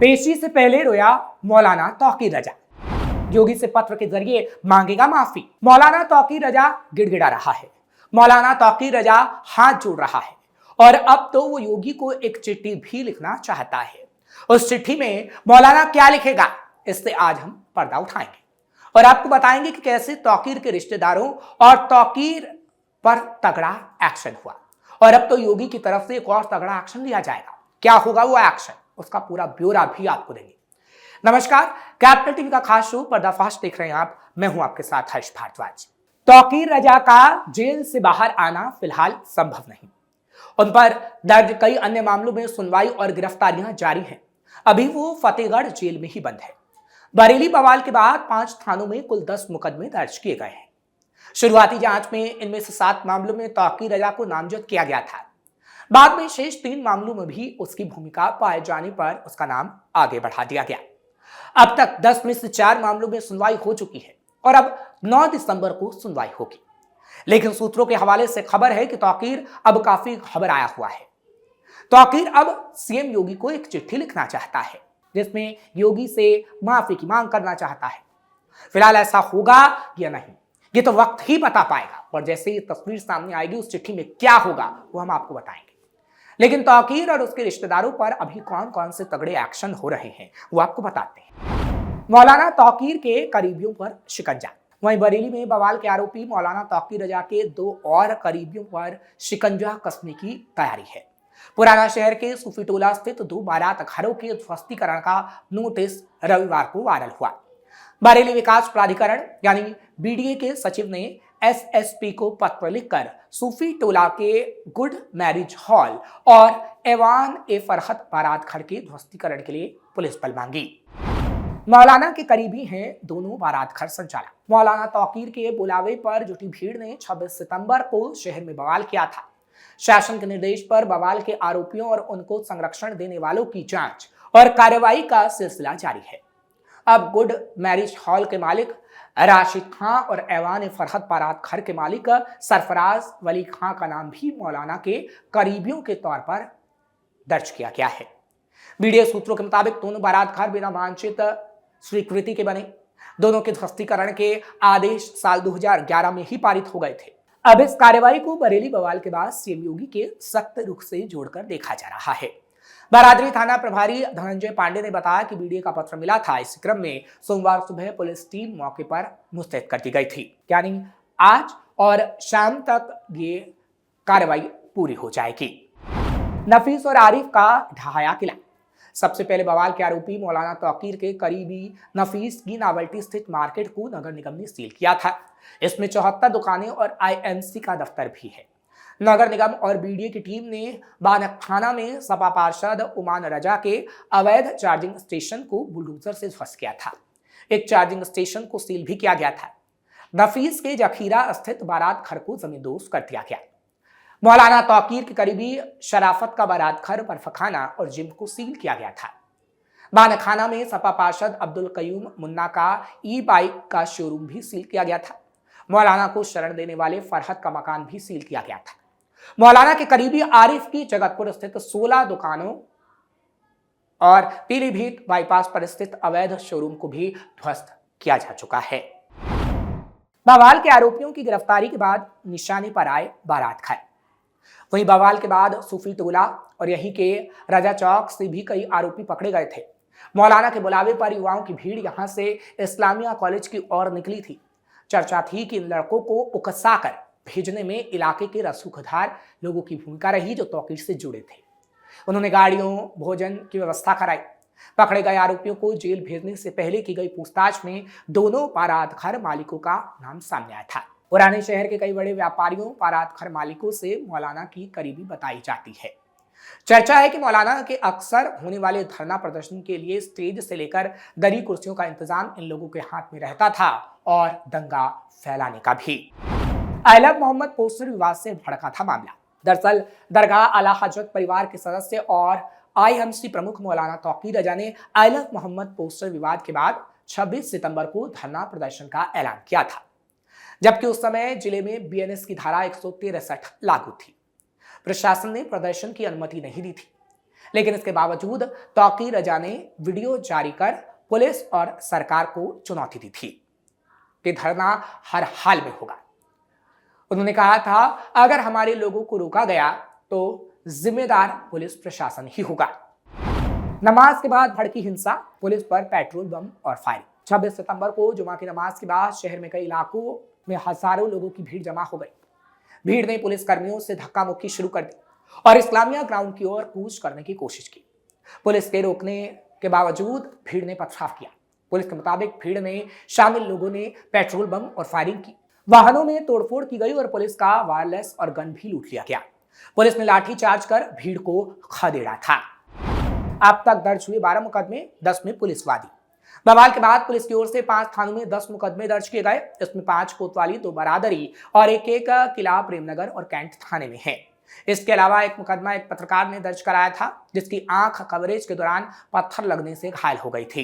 पेशी से पहले रोया मौलाना तौकीर रजा। योगी से पत्र के जरिए मांगेगा माफी। मौलाना तौकीर रजा गिड़गिड़ा रहा है। मौलाना तौकीर रजा हाथ जोड़ रहा है और अब तो वो योगी को एक चिट्ठी भी लिखना चाहता है। उस चिट्ठी में मौलाना क्या लिखेगा, इससे आज हम पर्दा उठाएंगे और आपको बताएंगे कि कैसे तौकीर के रिश्तेदारों और तौकीर पर तगड़ा एक्शन हुआ और अब तो योगी की तरफ से एक और तगड़ा एक्शन लिया जाएगा। क्या होगा वो एक्शन, उसका पूरा ब्यौरा भी आपको देंगे। नमस्कार, कैपिटल टीवी का खास शो पर्दाफाश देख रहे हैं आप। मैं हूं आपके साथ हर्ष भारद्वाज। तौकीर रजा का जेल से बाहर आना फिलहाल संभव नहीं। उन पर दर्ज कई अन्य मामलों में सुनवाई और गिरफ्तारियां जारी हैं। अभी वो फतेहगढ़ जेल में ही बंद है। बरेली बवाल के बाद 5 थानों में कुल 10 मुकदमे दर्ज किए गए हैं। शुरुआती जांच में इनमें से 7 मामलों में तौकीर रजा को नामजद किया गया था। बाद में शेष 3 मामलों में भी उसकी भूमिका पाए जाने पर उसका नाम आगे बढ़ा दिया गया। अब तक 10 में से 4 मामलों में सुनवाई हो चुकी है और अब 9 दिसंबर को सुनवाई होगी। लेकिन सूत्रों के हवाले से खबर है कि तौकीर अब काफी घबराया हुआ है। तौकीर अब सीएम योगी को एक चिट्ठी लिखना चाहता है जिसमें योगी से माफी की मांग करना चाहता है। फिलहाल ऐसा होगा या नहीं, ये तो वक्त ही बता पाएगा और जैसे ही तस्वीर सामने आएगी उस चिट्ठी में क्या होगा वो हम आपको बताएंगे। लेकिन तौकीर और उसके रिश्तेदारों पर अभी कौन कौन से तगड़े एक्शन हो रहे हैं वो आपको बताते हैं। मौलाना तौकीर के करीबियों पर शिकंजा। वहीं बरेली में बवाल के आरोपी मौलाना तौकीर रजा के 2 और करीबियों पर शिकंजा कसने की तैयारी है। पुराना शहर के सूफी टोला स्थित 2 बारात घरों के ध्वस्तीकरण का नोटिस रविवार को वायरल हुआ। बरेली विकास प्राधिकरण यानी बीडीए के सचिव ने एसएसपी को पत्र लिखकर सूफी टोला के गुड मैरिज हॉल और एवान ए फरहत बारात घर के ध्वस्तीकरण के लिए पुलिस बल मांगी। मौलाना के करीबी हैं दोनों बारात घर संचालक। मौलाना तौकीर के बुलावे पर जुटी भीड़ ने 26 सितंबर को शहर में बवाल किया था। शासन के निर्देश पर बवाल के आरोपियों और उनको संरक्षण देने वालों की जांच और कार्रवाई का सिलसिला जारी है। अब गुड मैरिज हॉल के मालिक राशिद खां और ऐवान फरहत बारात घर के मालिक सरफराज वली खां का नाम भी मौलाना के करीबियों के तौर पर दर्ज किया गया है। मीडिया सूत्रों के मुताबिक दोनों बारात घर बिना वांछित स्वीकृति के बने। दोनों के ध्वस्तीकरण के आदेश साल 2011 में ही पारित हो गए थे। अब इस कार्रवाई को बरेली बवाल के बाद सीएम योगी के सख्त रुख से जोड़कर देखा जा रहा है। बरादरी थाना प्रभारी धनंजय पांडे ने बताया कि बीडीए का पत्र मिला था। इस क्रम में सोमवार सुबह पुलिस टीम मौके पर मुस्तैद कर दी गई थी, यानी आज और शाम तक ये कार्रवाई पूरी हो जाएगी। नफीस और आरिफ का ढहाया किला। सबसे पहले बवाल के आरोपी मौलाना तौकीर के करीबी नफीस की नावल्टी स्थित मार्केट को नगर निगम ने सील किया था। इसमें 74 दुकानें और आईएमसी का दफ्तर भी है। नगर निगम और बीडीए की टीम ने बानकखाना में सपा पार्षद उमान रजा के अवैध चार्जिंग स्टेशन को बुलडोजर से ध्वस्त किया था। एक चार्जिंग स्टेशन को सील भी किया गया था। नफीस के जखीरा स्थित बारात घर को जमींदोज कर दिया गया। मौलाना तौकीर के करीबी शराफत का बारात घर बर्फखाना और जिम को सील किया गया था। बानखाना में सपा पार्षद अब्दुल कयूम मुन्ना का ई बाइक का शोरूम भी सील किया गया था। मौलाना को शरण देने वाले फरहत का मकान भी सील किया गया था। मौलाना के करीबी आरिफ की जगतपुर स्थित 16 दुकानों और पीलीभीत बाईपास पर स्थित अवैध शोरूम को भी ध्वस्त किया जा चुका है। बवाल के आरोपियों की गिरफ्तारी के बाद निशाने पर आए बारात घर। वहीं बवाल के बाद सूफी टोला और यहीं के रजा चौक से भी कई आरोपी पकड़े गए थे। मौलाना के बुलावे पर युवाओं की भीड़ यहां से इस्लामिया कॉलेज की ओर निकली थी। चर्चा थी कि इन लड़कों को उकसाकर भेजने में इलाके के रसूखदार लोगों की भूमिका रही जो तौकीर से जुड़े थे। उन्होंने गाड़ियों, भोजन की व्यवस्था कराई। पकड़े गए आरोपियों को जेल भेजने से पहले की गई पूछताछ में दोनों बारात घर मालिकों का नाम सामने आया था। पुराने शहर के कई बड़े व्यापारियों, बारात घर मालिकों से मौलाना की करीबी बताई जाती है। चर्चा है कि मौलाना के अक्सर होने वाले धरना प्रदर्शन के लिए स्टेज से लेकर दरी कुर्सियों का इंतजाम इन लोगों के हाथ में रहता था और दंगा फैलाने का भी। आई लव मोहम्मद पोस्टर विवाद से भड़का था मामला। दरअसल दरगाह आला हजरत परिवार के सदस्य और आईएमसी प्रमुख मौलाना तौकीर रजा ने आई लव मोहम्मद पोस्टर विवाद के बाद 26 सितंबर को धरना प्रदर्शन का ऐलान किया था, जबकि उस समय जिले में बीएनएस की धारा 163 लागू थी। प्रशासन ने प्रदर्शन की अनुमति नहीं दी थी। लेकिन इसके बावजूद तौकीर रजा ने वीडियो जारी कर पुलिस और सरकार को चुनौती दी थी कि धरना हर हाल में होगा। उन्होंने कहा था, अगर हमारे लोगों को रोका गया तो जिम्मेदार पुलिस प्रशासन ही होगा। नमाज के बाद भड़की हिंसा, पुलिस पर पेट्रोल बम और फायरिंग। 26 सितंबर को जुमा की नमाज के बाद शहर में कई इलाकों में हजारों लोगों की भीड़ जमा हो गई। भीड़ ने पुलिस कर्मियों से धक्का मुक्की शुरू कर दी और इस्लामिया ग्राउंड की ओर कूच करने की कोशिश की। पुलिस के रोकने के बावजूद भीड़ ने पथराव किया। पुलिस के मुताबिक भीड़ में शामिल लोगों ने पेट्रोल बम और फायरिंग की। वाहनों में तोड़फोड़ की गई और पुलिस का वायरलेस और गन भी लूट लिया गया। पुलिस ने लाठीचार्ज कर भीड़ को खदेड़ा था। अब तक दर्ज हुए 12 मुकदमे, 10 में पुलिस वादी। बवाल के बाद पुलिस की ओर से 5 थानों में 10 मुकदमे दर्ज किए गए। इसमें 5 कोतवाली, 2 बरादरी और एक किला प्रेमनगर और कैंट थाने में है। इसके अलावा एक मुकदमा एक पत्रकार ने दर्ज कराया था, जिसकी आंख कवरेज के दौरान पत्थर लगने से घायल हो गई थी।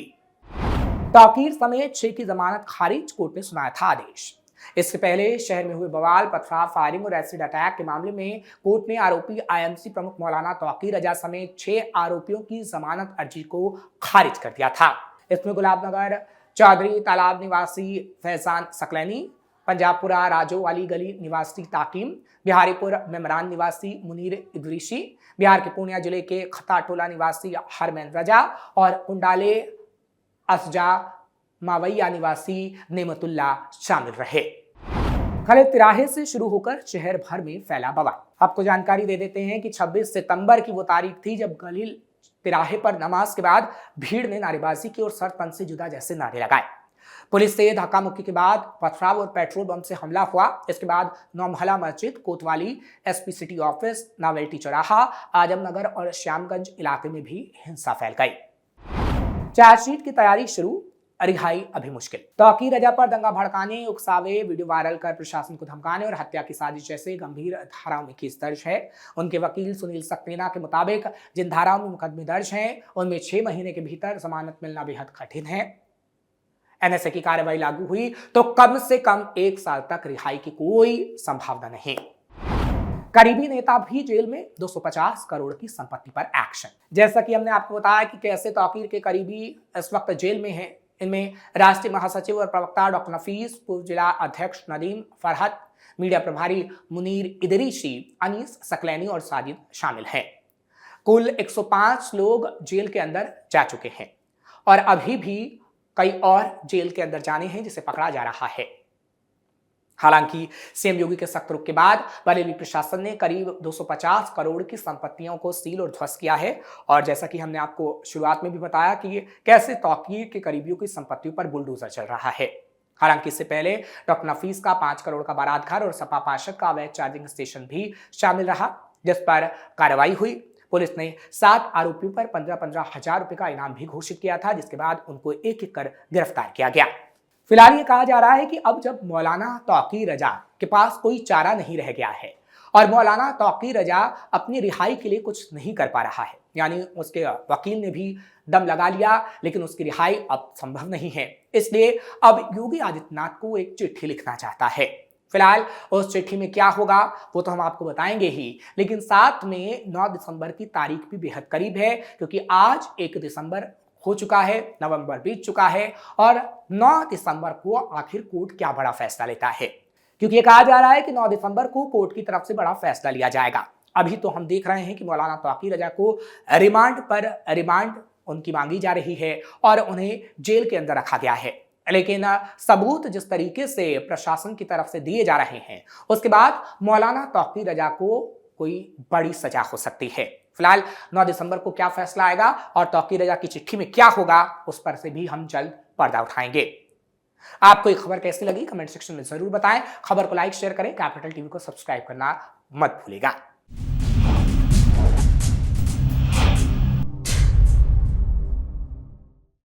तौकीर समेत 6 की जमानत खारिज, कोर्ट ने सुनाया था आदेश। इससे पहले शहर में हुए बवाल, पथराव, फायरिंग और एसिड अटैक के मामले में कोर्ट ने आरोपी आईएमसी प्रमुख मौलाना तौकीर रजा समेत 6 आरोपियों की जमानत अर्जी को खारिज कर दिया था। इसमें गुलाबनगर चौधरी तालाब निवासी फैजान सकलैनी, पंजाबपुरा राजो वाली गली निवासी ताकीम, बिहारीपुर मेमरान निवासी मुनीर इदरीशी, बिहार के पूर्णिया जिले के खताटोला निवासी हरमैन रजा और कुंडाले असजा मावैया निवासी नेमतुल्ला शामिल रहे। खलीद तिराहे से शुरू होकर शहर भर में फैला बवाल। आपको जानकारी दे देते हैं कि 26 सितंबर की वो तारीख थी जब खलीद तिराहे पर नमाज के बाद भीड़ ने नारेबाजी की और सर तन से जुदा जैसे नारे लगाए। पुलिस से धक्का मुक्की के बाद पथराव और पेट्रोल बम से हमला हुआ। इसके बाद नौमहला मस्जिद, कोतवाली, एसपी सिटी ऑफिस, नावेल्टी चौराहा, आजमनगर और श्यामगंज इलाके में भी हिंसा फैल गई। चार्जशीट की तैयारी शुरू, रिहाई अभी मुश्किल। तौकीर रजा पर दंगा भड़काने, उकसावे, वीडियो वायरल कर प्रशासन को धमकाने और हत्या की साजिश जैसे गंभीर धाराओं में केस दर्ज है। उनके वकील सुनील सक्सेना के मुताबिक जिन धाराओं में मुकदमे दर्ज हैं उनमें 6 महीने के भीतर जमानत मिलना बेहद कठिन है। एनएसए की कार्रवाई लागू हुई तो कम से कम 1 साल तक रिहाई की कोई संभावना नहीं। करीबी नेता भी जेल में, 250 करोड़ की संपत्ति पर एक्शन। जैसा कि हमने आपको बताया कि कैसे तौकीर के करीबी इस वक्त जेल में हैं। इनमें राष्ट्रीय महासचिव और प्रवक्ता डॉक्टर नफीस, पूर्व जिला अध्यक्ष नदीम फरहत, मीडिया प्रभारी मुनीर इदरीशी, अनीस सकलैनी और साजिद शामिल हैं। कुल 105 लोग जेल के अंदर जा चुके हैं और अभी भी कई और जेल के अंदर जाने हैं जिसे पकड़ा जा रहा है। हालांकि सीएम योगी के सख्त रुख के बाद बरेली प्रशासन ने करीब 250 करोड़ की संपत्तियों को सील और ध्वस्त किया है। और जैसा कि हमने आपको शुरुआत में भी बताया कि कैसे तौकीर के करीबियों की संपत्तियों पर बुलडोजर चल रहा है। हालांकि इससे पहले डॉक्टर नफीस का 5 करोड़ का बारात घर और सपा पार्षद का अवैध चार्जिंग स्टेशन भी शामिल रहा, जिस पर कार्रवाई हुई। पुलिस ने 7 आरोपियों पर 15-15 हजार रुपए का इनाम भी घोषित किया था, जिसके बाद उनको एक-एक कर गिरफ्तार किया गया। फिलहाल ये कहा जा रहा है कि अब जब मौलाना तौकीर रजा के पास कोई चारा नहीं रह गया है और मौलाना तौकीर रजा अपनी रिहाई के लिए कुछ नहीं कर पा रहा है, यानी उसके वकील ने भी दम लगा लिया लेकिन उसकी रिहाई अब संभव नहीं है, इसलिए अब योगी आदित्यनाथ को एक चिट्ठी लिखना चाहता है। फिलहाल उस चिट्ठी में क्या होगा वो तो हम आपको बताएंगे ही, लेकिन साथ में 9 दिसंबर की तारीख भी बेहद करीब है, क्योंकि आज 1 दिसंबर हो चुका है, नवंबर बीत चुका है और 9 दिसंबर को आखिर कोर्ट क्या बड़ा फैसला लेता है, क्योंकि ये कहा जा रहा है कि 9 दिसंबर को कोर्ट की तरफ से बड़ा फैसला लिया जाएगा। अभी तो हम देख रहे हैं कि मौलाना तौकीर रजा को रिमांड उनकी मांगी जा रही है और उन्हें जेल के अंदर रखा गया है, लेकिन सबूत जिस तरीके से प्रशासन की तरफ से दिए जा रहे हैं उसके बाद मौलाना तौकीर रजा को कोई बड़ी सजा हो सकती है। फिलहाल 9 दिसंबर को क्या फैसला आएगा और तौकीर रजा की चिट्ठी में क्या होगा उस पर से भी हम जल्द पर्दा उठाएंगे। आपको ये खबर कैसी लगी कमेंट सेक्शन में जरूर बताएं। खबर को लाइक शेयर करें, कैपिटल टीवी को सब्सक्राइब करना मत भूलिएगा।